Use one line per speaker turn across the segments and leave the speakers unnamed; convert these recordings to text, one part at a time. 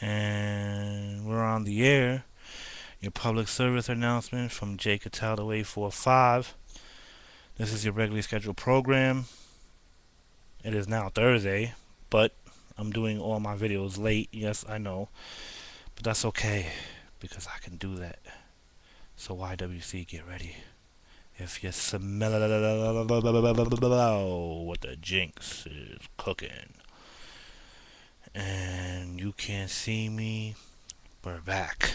And we're on the air. Your public service announcement from Jay Cataldo 845. This is your regularly scheduled program. It is now Thursday, but I'm doing all my videos late. Yes, I know. But that's okay because I can do that. So YWC, get ready. If you smell what the jinx is cooking and you can't see me, we're back.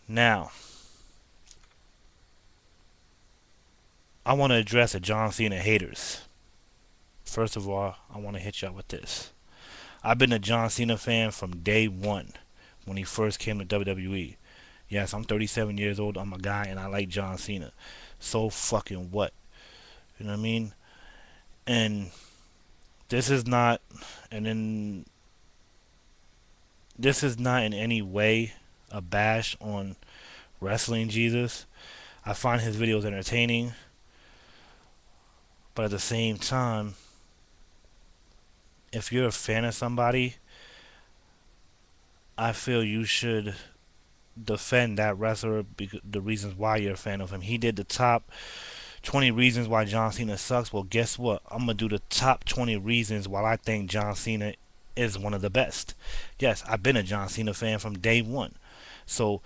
Now, I want to address the John Cena haters. First of all, I want to hit y'all with this. I've been a John Cena fan from day one when he first came to WWE. Yes, I'm 37 years old. I'm a guy and I like John Cena. So fucking what? You know what I mean? And this is not, and then this is not in any way a bash on Wrestling Jesus. I find his videos entertaining, but at the same time, if you're a fan of somebody, I feel you should defend that wrestler because the reasons why you're a fan of him. He did the top 20 reasons why John Cena sucks. Well, guess what? I'm gonna do the top 20 reasons why I think John Cena is one of the best. Yes, I've been a John Cena fan from day one. So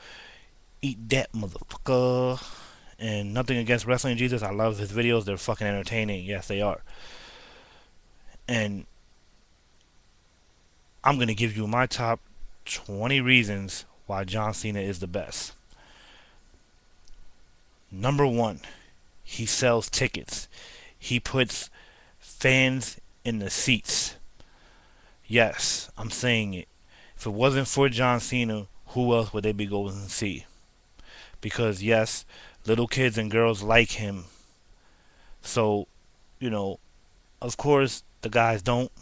eat that, motherfucker. And nothing against Wrestling Jesus. I love his videos. They're fucking entertaining. Yes, they are. And I'm gonna give you my top 20 reasons why John Cena is the best. Number one, he sells tickets. He puts fans in the seats. Yes, I'm saying it. If it wasn't for John Cena, who else would they be going to see? Because yes, little kids and girls like him. So, of course the guys don't,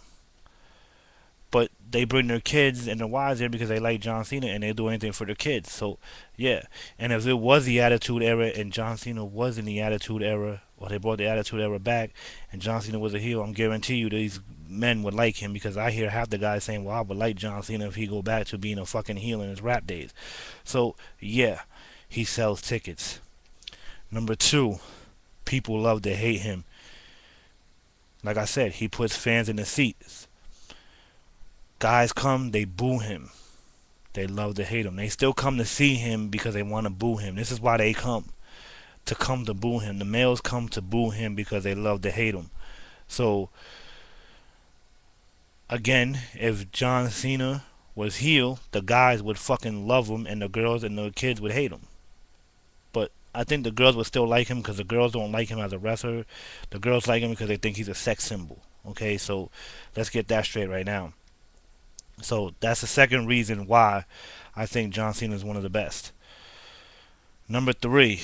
but they bring their kids and their wives there because they like John Cena and they do anything for their kids. So, yeah. And if it was the Attitude Era and John Cena was in the Attitude Era, or they brought the Attitude Era back and John Cena was a heel, I'm guarantee you these men would like him because I hear half the guys saying, well, I would like John Cena if he go back to being a fucking heel in his rap days. So, yeah, he sells tickets. Number two, people love to hate him. Like I said, he puts fans in the seats. Guys come, they boo him. They love to hate him. They still come to see him because they want to boo him. This is why they come to boo him. The males come to boo him because they love to hate him. So, again, if John Cena was heel, the guys would fucking love him and the girls and the kids would hate him. But I think the girls would still like him because the girls don't like him as a wrestler. The girls like him because they think he's a sex symbol. Okay, so let's get that straight right now. So that's the second reason why I think John Cena is one of the best. Number three,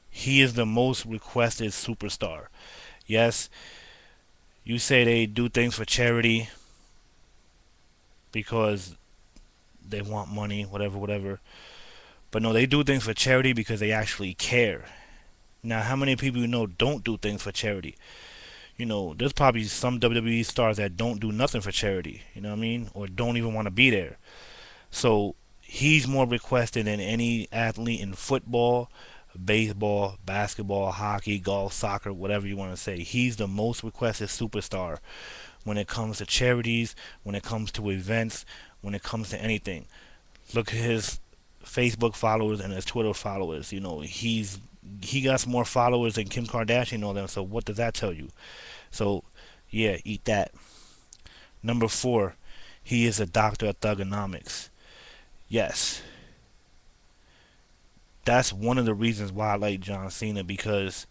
he is the most requested superstar. Yes, you say they do things for charity because they want money, whatever. But no, they do things for charity because they actually care. Now, how many people you know don't do things for charity? There's probably some WWE stars that don't do nothing for charity, you know what I mean? Or don't even want to be there. So he's more requested than any athlete in football, baseball, basketball, hockey, golf, soccer, whatever you want to say. He's the most requested superstar when it comes to charities, when it comes to events, when it comes to anything. Look at his Facebook followers and his Twitter followers. He got more followers than Kim Kardashian and all them. So what does that tell you? So, yeah, eat that. Number four, he is a doctor of thugonomics. Yes. That's one of the reasons why I like John Cena, because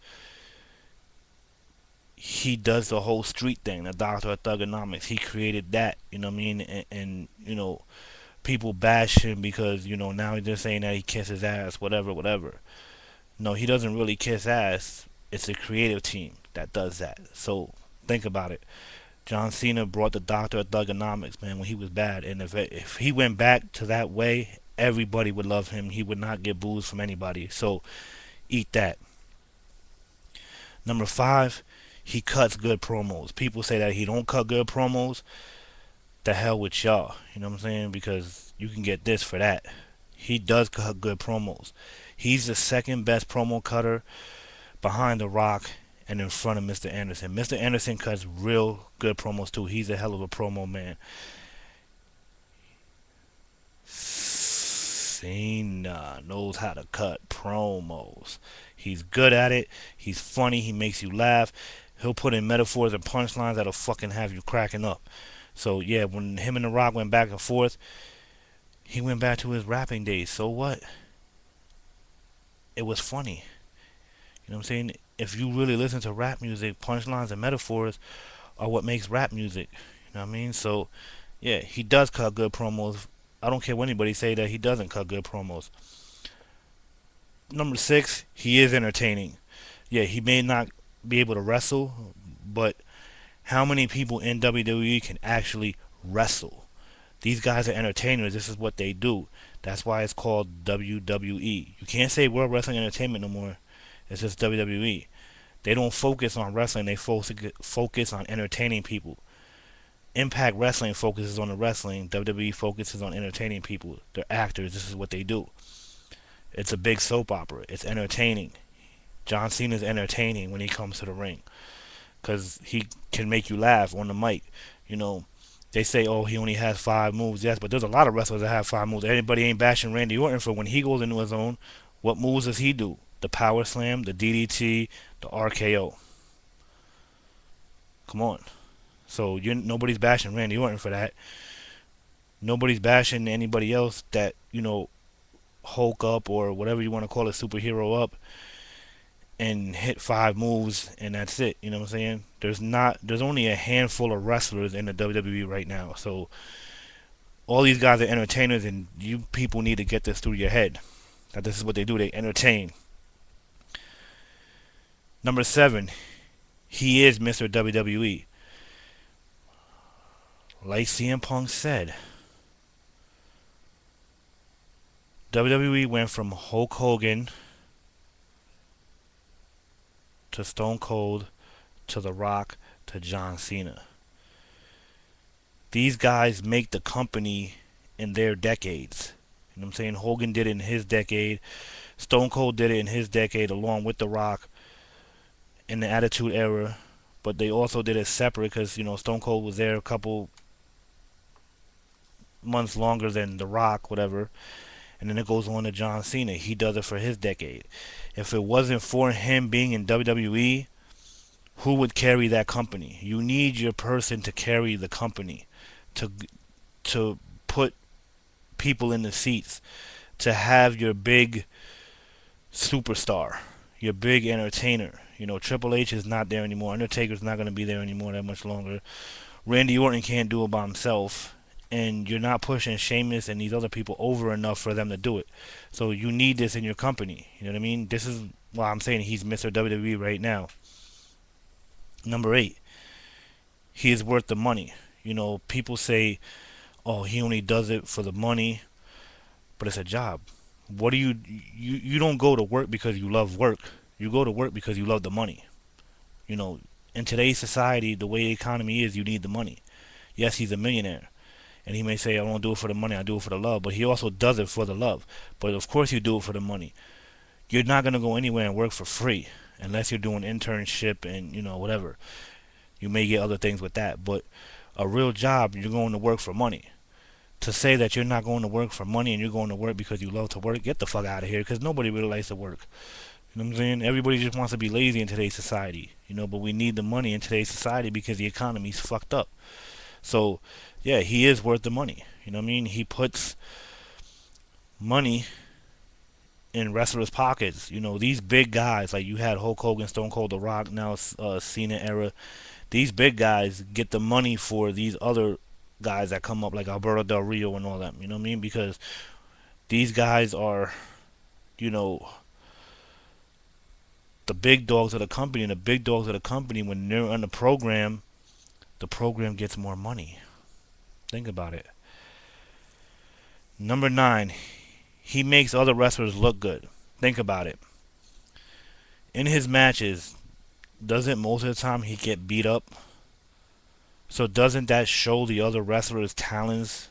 he does the whole street thing, the doctor of thugonomics. He created that, you know what I mean? And people bash him because, now they're saying that he kisses ass, whatever. No, he doesn't really kiss ass. It's a creative team that does that. So think about it. John Cena brought the doctor of thugonomics, man, when he was bad. And if he went back to that way, everybody would love him. He would not get booze from anybody. So eat that. Number five, he cuts good promos. People say that he don't cut good promos. the hell with y'all. You know what I'm saying? Because you can get this for that. He does cut good promos. He's the second best promo cutter behind The Rock and in front of Mr. Anderson. Mr. Anderson cuts real good promos too. He's a hell of a promo man. Cena knows how to cut promos. He's good at it. He's funny. He makes you laugh. He'll put in metaphors and punchlines that'll fucking have you cracking up. So yeah, when him and The Rock went back and forth, he went back to his rapping days. So what? It was funny. You know what I'm saying? If you really listen to rap music, punchlines and metaphors are what makes rap music. You know what I mean? So yeah, he does cut good promos. I don't care what anybody say that he doesn't cut good promos. Number 6, he is entertaining. Yeah, he may not be able to wrestle, but how many people in WWE can actually wrestle? These guys are entertainers. This is what they do. That's why it's called WWE. You can't say World Wrestling Entertainment no more. It's just WWE. They don't focus on wrestling. They focus on entertaining people. Impact Wrestling focuses on the wrestling. WWE focuses on entertaining people. They're actors. This is what they do. It's a big soap opera. It's entertaining. John Cena's entertaining when he comes to the ring because he can make you laugh on the mic. You know, they say, oh, he only has 5 moves. Yes, but there's a lot of wrestlers that have 5 moves. Everybody ain't bashing Randy Orton for when he goes into his own. What moves does he do? The power slam, the DDT, the RKO. Come on. So nobody's bashing Randy Orton for that. Nobody's bashing anybody else that, Hulk up or whatever you want to call it, superhero up and hit 5 moves and that's it. You know what I'm saying? There's only a handful of wrestlers in the WWE right now. So all these guys are entertainers and you people need to get this through your head. That this is what they do. They entertain. Number 7, he is Mr. WWE. Like CM Punk said, WWE went from Hulk Hogan to Stone Cold to The Rock to John Cena. These guys make the company in their decades. You know what I'm saying? Hogan did it in his decade. Stone Cold did it in his decade along with The Rock in the Attitude Era. But they also did it separate because, Stone Cold was there a couple months longer than The Rock, whatever. And then it goes on to John Cena. He does it for his decade. If it wasn't for him being in WWE, who would carry that company? You need your person to carry the company, to put people in the seats, to have your big superstar, your big entertainer. Triple H is not there anymore. Undertaker's not going to be there anymore that much longer. Randy Orton can't do it by himself. And you're not pushing Sheamus and these other people over enough for them to do it. So you need this in your company. You know what I mean? This is why I'm saying he's Mr. WWE right now. Number 8, he is worth the money. People say, oh, he only does it for the money, but it's a job. What do you don't go to work because you love work. You go to work because you love the money. In today's society, the way the economy is, you need the money. Yes, he's a millionaire. And he may say, I don't do it for the money, I do it for the love. But he also does it for the love. But of course you do it for the money. You're not going to go anywhere and work for free. Unless you're doing internship and, whatever. You may get other things with that. But a real job, you're going to work for money. To say that you're not going to work for money and you're going to work because you love to work, get the fuck out of here. Because nobody really likes to work. You know what I'm saying? Everybody just wants to be lazy in today's society. But we need the money in today's society because the economy's fucked up. So, yeah, he is worth the money. You know what I mean? He puts money in wrestlers' pockets. These big guys, like you had Hulk Hogan, Stone Cold, The Rock, now Cena era. These big guys get the money for these other guys that come up, like Alberto Del Rio and all that. You know what I mean? Because these guys are, the big dogs of the company. And the big dogs of the company, when they're on the program gets more money. Think about it. Number 9, he makes other wrestlers look good. Think about it. In his matches, doesn't most of the time he get beat up? So doesn't that show the other wrestlers' talents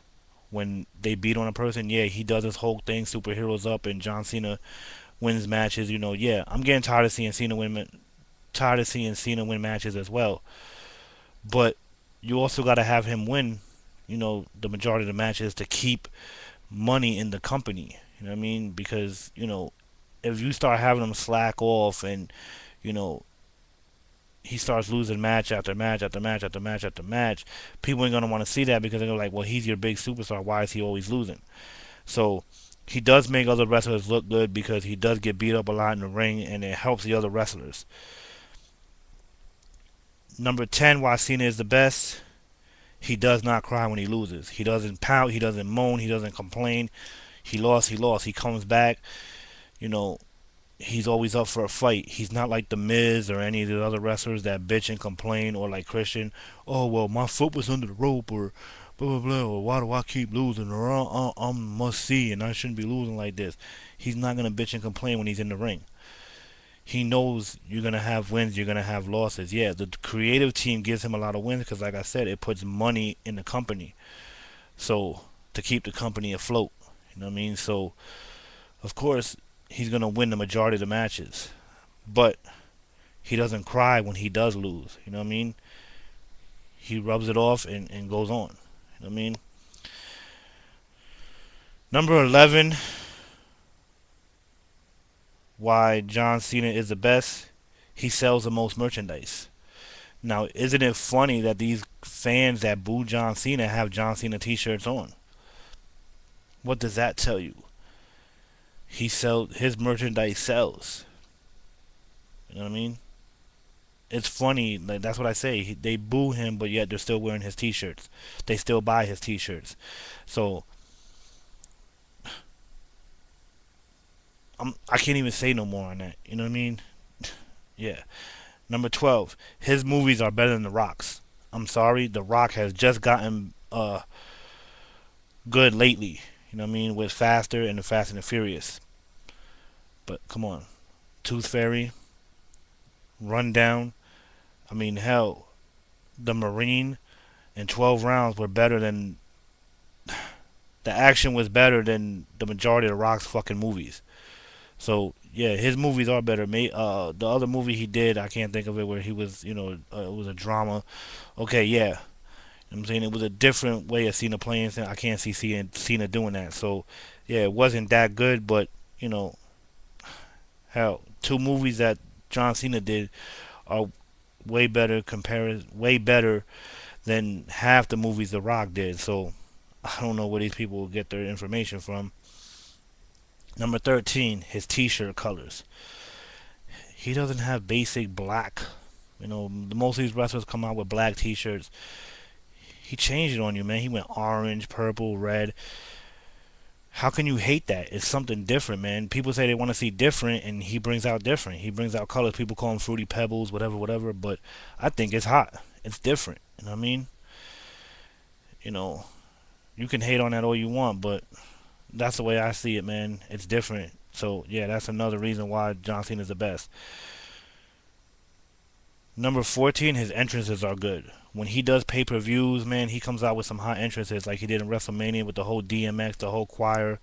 when they beat on a person? Yeah, he does his whole thing, superheroes up, and John Cena wins matches. Yeah, I'm getting tired of seeing Cena win matches as well. But you also got to have him win, the majority of the matches to keep money in the company. You know what I mean? Because if you start having him slack off and you know he starts losing match after match after match after match after match, people ain't gonna want to see that because they're like, well, he's your big superstar. Why is he always losing? So he does make other wrestlers look good because he does get beat up a lot in the ring, and it helps the other wrestlers. Number 10, why Cena is the best. He does not cry when he loses. He doesn't pout. He doesn't moan. He doesn't complain. He lost. He lost. He comes back. You know, he's always up for a fight. He's not like the Miz or any of the other wrestlers that bitch and complain, or like Christian. Oh well, my foot was under the rope, or blah blah blah, or why do I keep losing, or I'm must see and I shouldn't be losing like this. He's not gonna bitch and complain when he's in the ring. He knows you're gonna have wins, you're gonna have losses. Yeah, the creative team gives him a lot of wins because, like I said, it puts money in the company. So to keep the company afloat, you know what I mean. So of course he's gonna win the majority of the matches, but he doesn't cry when he does lose. You know what I mean? He rubs it off and goes on. You know what I mean? Number 11, why John Cena is the best. He sells the most merchandise. Now, isn't it funny that these fans that boo John Cena have John Cena t-shirts on? What does that tell you? His merchandise sells. You know what I mean? It's funny. Like, that's what I say. They boo him, but yet they're still wearing his t-shirts. They still buy his t-shirts. So I can't even say no more on that. You know what I mean? Yeah. Number 12. His movies are better than The Rock's. I'm sorry. The Rock has just gotten good lately. You know what I mean? With Faster and the Fast and the Furious. But come on. Tooth Fairy. Rundown. I mean, hell. The Marine and 12 rounds were better than. The action was better than the majority of The Rock's fucking movies. So yeah, his movies are better. The other movie he did, I can't think of it, where he was, it was a drama. Okay, yeah, I'm saying it was a different way of Cena playing. I can't see Cena doing that. So yeah, it wasn't that good, but you know, hell, two movies that John Cena did are way better than half the movies The Rock did. So I don't know where these people will get their information from. Number 13, his t-shirt colors. He doesn't have basic black. Most of these wrestlers come out with black t-shirts. He changed it on you, man. He went orange, purple, red. How can you hate that? It's something different, man. People say they want to see different, and he brings out different. He brings out colors. People call them fruity pebbles, whatever, whatever. But I think it's hot. It's different. You know what I mean? You know, you can hate on that all you want, but that's the way I see it, man. It's different. So yeah, that's another reason why John Cena is the best. Number 14, his entrances are good. When he does pay-per-views, man, he comes out with some hot entrances like he did in WrestleMania with the whole DMX, the whole choir.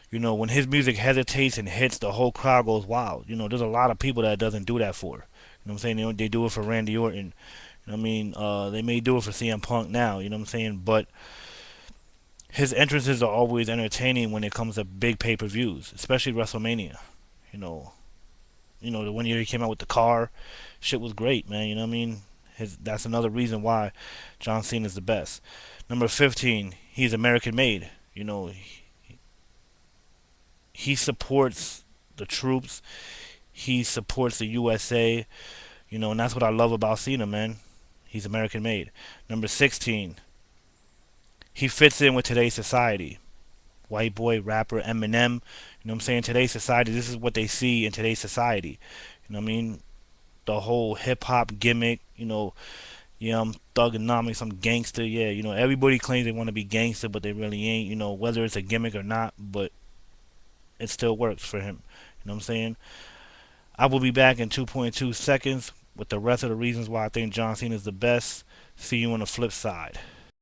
When his music hesitates and hits, the whole crowd goes wild. There's a lot of people that doesn't do that for. You know what I'm saying? They do it for Randy Orton. You know what I mean? They may do it for CM Punk now. You know what I'm saying? But his entrances are always entertaining when it comes to big pay-per-views, especially WrestleMania. You know, the one year he came out with the car, shit was great, man. You know what I mean? That's another reason why John Cena is the best. Number 15, he's American made. He supports the troops. He supports the USA. And that's what I love about Cena, man. He's American made. Number 16, he fits in with today's society. White boy, rapper, Eminem. You know what I'm saying? Today's society, this is what they see in today's society. You know what I mean? The whole hip hop gimmick, yeah, I'm thugonomics, I'm gangster, yeah, everybody claims they want to be gangster, but they really ain't, whether it's a gimmick or not, but it still works for him. You know what I'm saying? I will be back in 2.2 seconds with the rest of the reasons why I think John Cena is the best. See you on the flip side.